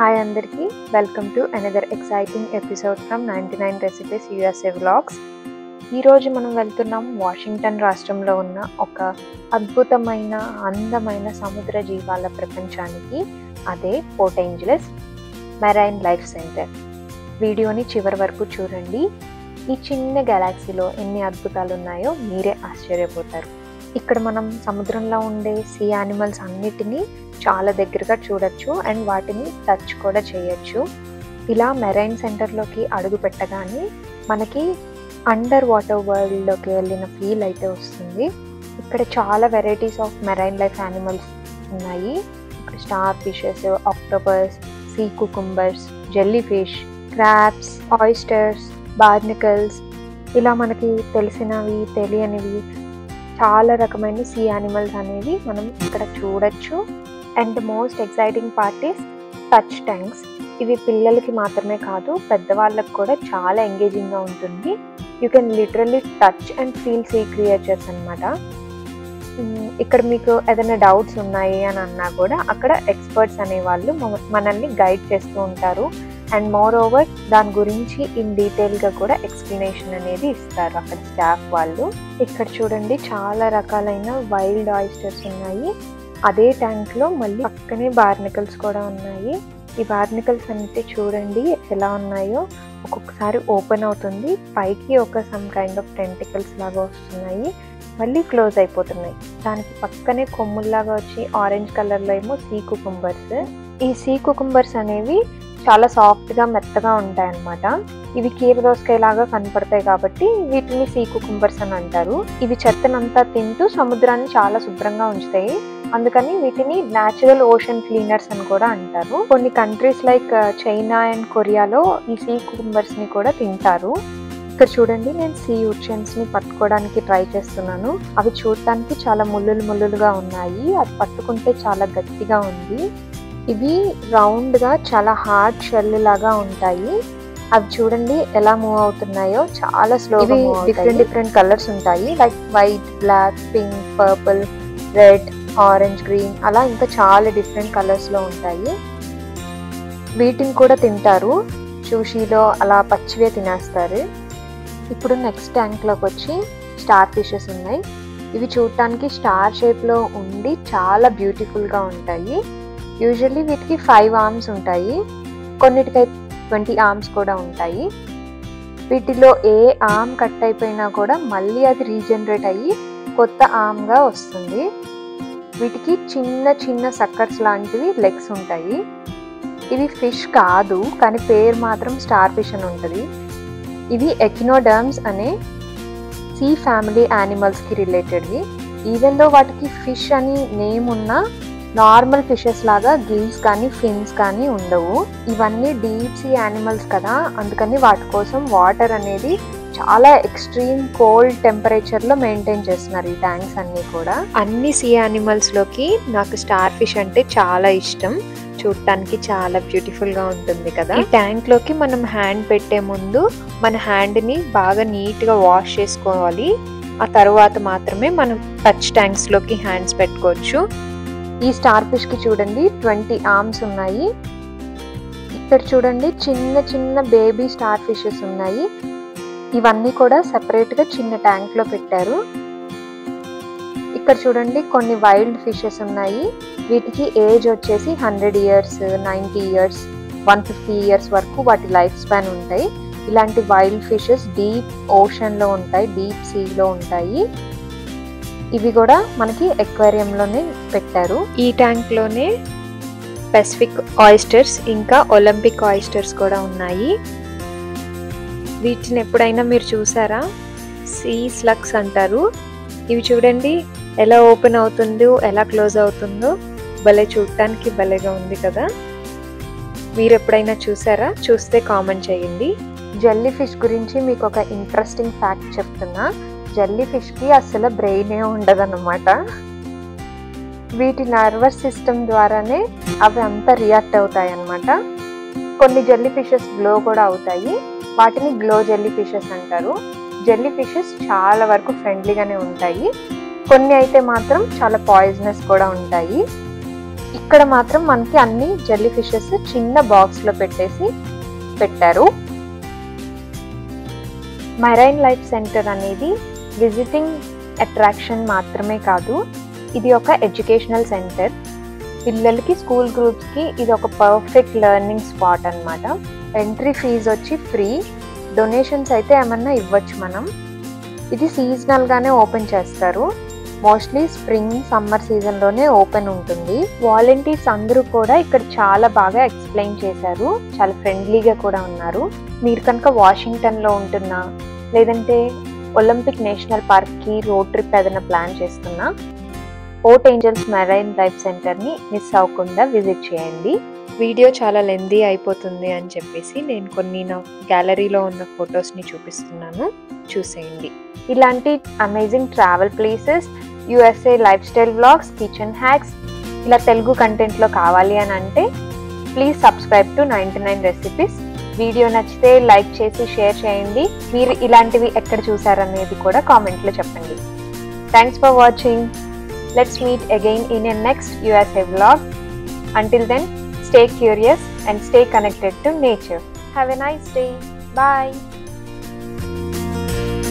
Hi Andarki, welcome to another exciting episode from 99 Recipes USA Vlogs. ఈ రోజు మనం వెళ్తున్నాం వాషింగ్టన్ రాష్ట్రంలో ఉన్న ఒక అద్భుతమైన అందమైన సముద్ర జీవాల ప్రపంచానికి. అదే port Angeles marine life centre. వీడియోని చివరి వరకు చూడండి. ఈ చిన్న గెలాక్సీలో ఎన్ని అద్భుతాలు ఉన్నాయో మీరే ఆశ్చర్యపోతారు. ఇక్కడ మనం సముద్రంలో ఉండే సీ యానిమల్స్ అన్నిటినీ చాలా దగ్గరగా చూడొచ్చు అండ్ వాటిని టచ్ కూడా చేయొచ్చు. ఇలా మెరైన్ సెంటర్లోకి అడుగు పెట్టగానే మనకి అండర్ వాటర్ వరల్డ్లోకి వెళ్ళిన ఫీల్ అయితే వస్తుంది. ఇక్కడ చాలా varieties of marine life animals ఉన్నాయి. ఇక్కడ star fishes, octopus, sea cucumbers, jelly fish, crabs, oysters, barnacles, ఇలా మనకి తెలిసినవి తెలియనివి చాలా రకమైన సీ యానిమల్స్ అనేవి మనం ఇక్కడ చూడొచ్చు. And the most exciting part is touch tanks. ఇవి పిల్లలకి మాత్రమే కాదు, పెద్దవాళ్ళకి కూడా చాలా ఎంగేజింగ్గా ఉంటుంది. You can literally touch and feel sea creatures అనమాట. ఇక్కడ మీకు ఏదైనా డౌట్స్ ఉన్నాయి అని అన్నా కూడా అక్కడ ఎక్స్పర్ట్స్ అనేవాళ్ళు మనల్ని గైడ్ చేస్తూ ఉంటారు. అండ్ మోర్ ఓవర్ దాని గురించి ఇన్ డీటెయిల్గా కూడా ఎక్స్ప్లెనేషన్ అనేది ఇస్తారు అక్కడ స్టాఫ్ వాళ్ళు. ఇక్కడ చూడండి చాలా రకాలైన వైల్డ్ ఆయిస్టర్స్ ఉన్నాయి. అదే ట్యాంక్లో మళ్ళీ పక్కనే బార్నికల్స్ కూడా ఉన్నాయి. ఈ బార్నికల్స్ అంటే చూడండి ఎలా ఉన్నాయో. ఒక్కొక్కసారి ఓపెన్ అవుతుంది, పైకి ఒక సమ్ కైండ్ ఆఫ్ టెంటికల్స్ లాగా వస్తున్నాయి, మళ్ళీ క్లోజ్ అయిపోతున్నాయి. దానికి పక్కనే కొమ్ముల్లాగా వచ్చి ఆరెంజ్ కలర్లో ఏమో సీ కుకుంబర్స్. ఈ సీ కుకుంబర్స్ అనేవి చాలా సాఫ్ట్గా మెత్తగా ఉంటాయి అన్నమాట. ఇవి కీరదోసకాయ లాగా కనపడతాయి కాబట్టి వీటిని సీ కుకుంబర్స్ అని అంటారు. ఇవి చెత్తనంతా తింటూ సముద్రాన్ని చాలా శుభ్రంగా ఉంచుతాయి, అందుకని వీటిని న్యాచురల్ ఓషన్ క్లీనర్స్ అని కూడా అంటారు. కొన్ని కంట్రీస్ లైక్ చైనా అండ్ కొరియాలో ఈ సీ కుకుంబర్స్ ని కూడా తింటారు. ఇక్కడ చూడండి, నేను సీ ఉర్చిన్స్ ని పట్టుకోవడానికి ట్రై చేస్తున్నాను. అవి చూడటానికి చాలా ముళ్ళులుగా ఉన్నాయి, అది పట్టుకుంటే చాలా గట్టిగా ఉంది. ఇవి రౌండ్ గా చాలా హార్డ్ షెల్ లాగా ఉంటాయి. అవి చూడండి ఎలా మూవ్ అవుతున్నాయో, చాలా స్లోగా. డిఫరెంట్ కలర్స్ ఉంటాయి, like white, black, pink, purple, red, orange, green, అలా ఇంకా చాలా డిఫరెంట్ కలర్స్ లో ఉంటాయి. వీటిని కూడా తింటారు, సూషీలో అలా పచ్చివే తినేస్తారు. ఇప్పుడు నెక్స్ట్ ట్యాంక్ లోకి వచ్చి స్టార్ ఫిషెస్ ఉన్నాయి. ఇవి చూడటానికి స్టార్ షేప్ లో ఉండి చాలా బ్యూటిఫుల్ గా ఉంటాయి. యూజువల్లీ వీటికి 5 ఆర్మ్స్ ఉంటాయి, కొన్నిటికైతే 20 ఆర్మ్స్ కూడా ఉంటాయి. వీటిలో ఏ ఆర్మ్ కట్ అయిపోయినా కూడా మళ్ళీ అది రీజనరేట్ అయ్యి కొత్త ఆర్మ్గా వస్తుంది. వీటికి చిన్న చిన్న సక్కర్స్ లాంటివి లెగ్స్ ఉంటాయి. ఇవి ఫిష్ కాదు, కానీ పేరు మాత్రం స్టార్ ఫిష్ అని ఉంటుంది. ఇవి ఎకినోడర్మ్స్ అనే సీ ఫ్యామిలీ యానిమల్స్కి రిలేటెడ్వి. ఈవెన్ దో వాటికి ఫిష్ అని నేమ్ ఉన్నా నార్మల్ ఫిషెస్ లాగా గిల్స్ కానీ ఫిన్స్ కానీ ఉండవు. ఇవన్నీ డీప్ సీ యానిమల్స్ కదా, అందుకని వాటి కోసం వాటర్ అనేది చాలా ఎక్స్ట్రీమ్ కోల్డ్ టెంపరేచర్లో మెయింటైన్ చేస్తున్నారు ఈ ట్యాంక్స్ అన్నీ కూడా. అన్ని సీ యానిమల్స్లోకి నాకు స్టార్ ఫిష్ అంటే చాలా ఇష్టం. చూడటానికి చాలా బ్యూటిఫుల్గా ఉంటుంది కదా. ఈ ట్యాంక్లోకి మనం హ్యాండ్ పెట్టే ముందు మన హ్యాండ్ని బాగా నీట్గా వాష్ చేసుకోవాలి. ఆ తర్వాత మాత్రమే మనం టచ్ ట్యాంక్స్లోకి హ్యాండ్స్ పెట్టుకోవచ్చు. ఈ స్టార్ ఫిష్ కి చూడండి 20 ఆర్మ్స్ ఉన్నాయి. ఇక్కడ చూడండి చిన్న చిన్న బేబీ స్టార్ ఫిషెస్ ఉన్నాయి. ఇవన్నీ కూడా సెపరేట్ గా చిన్న ట్యాంక్ లో పెట్టారు. ఇక్కడ చూడండి కొన్ని వైల్డ్ ఫిషెస్ ఉన్నాయి. వీటికి ఏజ్ వచ్చేసి 100 ఇయర్స్, 90 ఇయర్స్, 150 ఇయర్స్ వరకు వాటి లైఫ్ స్పాన్ ఉంటాయి. ఇలాంటి వైల్డ్ ఫిషెస్ డీప్ ఓషన్ లో ఉంటాయి, డీప్ సీలో ఉంటాయి. ఇవి కూడా మనకి ఎక్వేరియంలోనే పెట్టారు. ఈ ట్యాంక్ లోనే పెసిఫిక్ ఆయిస్టర్స్ ఇంకా ఒలింపిక్ ఆయిస్టర్స్ కూడా ఉన్నాయి. వీటిని ఎప్పుడైనా మీరు చూసారా? సీ స్లగ్స్ అంటారు. ఇవి చూడండి ఎలా ఓపెన్ అవుతుందో, ఎలా క్లోజ్ అవుతుందో, భలే చూడటానికి భలేగా ఉంది కదా. మీరు ఎప్పుడైనా చూసారా? చూస్తే కామెంట్ చేయండి. జెల్లీ ఫిష్ గురించి మీకు ఒక ఇంట్రెస్టింగ్ ఫ్యాక్ట్ చెప్తున్నా. జెల్లీ ఫిష్కి అసలు బ్రెయినే ఉండదన్నమాట. వీటి నర్వస్ సిస్టమ్ ద్వారానే అవి అంతా రియాక్ట్ అవుతాయి అన్నమాట. కొన్ని జెల్లీ ఫిషెస్ గ్లో కూడా అవుతాయి, వాటిని గ్లో జెల్లీ ఫిషెస్ అంటారు. జెల్లీ ఫిషెస్ చాలా వరకు ఫ్రెండ్లీగానే ఉంటాయి, కొన్ని అయితే మాత్రం చాలా పాయిజనస్ కూడా ఉంటాయి. ఇక్కడ మాత్రం మనకి అన్ని జెల్లీ ఫిషెస్ చిన్న బాక్స్ లో పెట్టారు. మెరైన్ లైఫ్ సెంటర్ అనేది విజిటింగ్ అట్రాక్షన్ మాత్రమే కాదు, ఇది ఒక ఎడ్యుకేషనల్ సెంటర్. పిల్లలకి స్కూల్ గ్రూప్స్కి ఇది ఒక పర్ఫెక్ట్ లెర్నింగ్ స్పాట్ అన్నమాట. ఎంట్రీ ఫీజు వచ్చి ఫ్రీ, డొనేషన్స్ అయితే ఏమన్నా ఇవ్వచ్చు మనం. ఇది సీజనల్గానే ఓపెన్ చేస్తారు, మోస్ట్లీ స్ప్రింగ్ సమ్మర్ సీజన్లోనే ఓపెన్ ఉంటుంది. వాలంటీర్స్ అందరూ కూడా ఇక్కడ చాలా బాగా ఎక్స్ప్లెయిన్ చేశారు, చాలా ఫ్రెండ్లీగా కూడా ఉన్నారు. మీరు కనుక వాషింగ్టన్లో ఉంటున్నా లేదంటే ఒలింపిక్ నేషనల్ పార్క్కి రోడ్ ట్రిప్ ఏదైనా ప్లాన్ చేస్తున్నా పోర్ట్ ఏంజల్స్ మెరైన్ లైఫ్ సెంటర్ని మిస్ అవ్వకుండా విజిట్ చేయండి. వీడియో చాలా లెందీ అయిపోతుంది అని చెప్పేసి నేను కొన్ని నా గ్యాలరీలో ఉన్న ఫొటోస్ని చూపిస్తున్నాను, చూసేయండి. ఇలాంటి amazing travel places, USA life style vlogs, kitchen hacks ఇలా తెలుగు కంటెంట్లో కావాలి అని అంటే please subscribe to 99 recipes. Video నచ్చితే లైక్ చేసి షేర్ చేయండి. మీరు ఇలాంటివి ఎక్కడ చూసారనేది కూడా కామెంట్లో చెప్పండి. Thanks for watching. Let's meet again in a next USA vlog. Until then, stay curious and stay connected to nature. Have a nice day. Bye.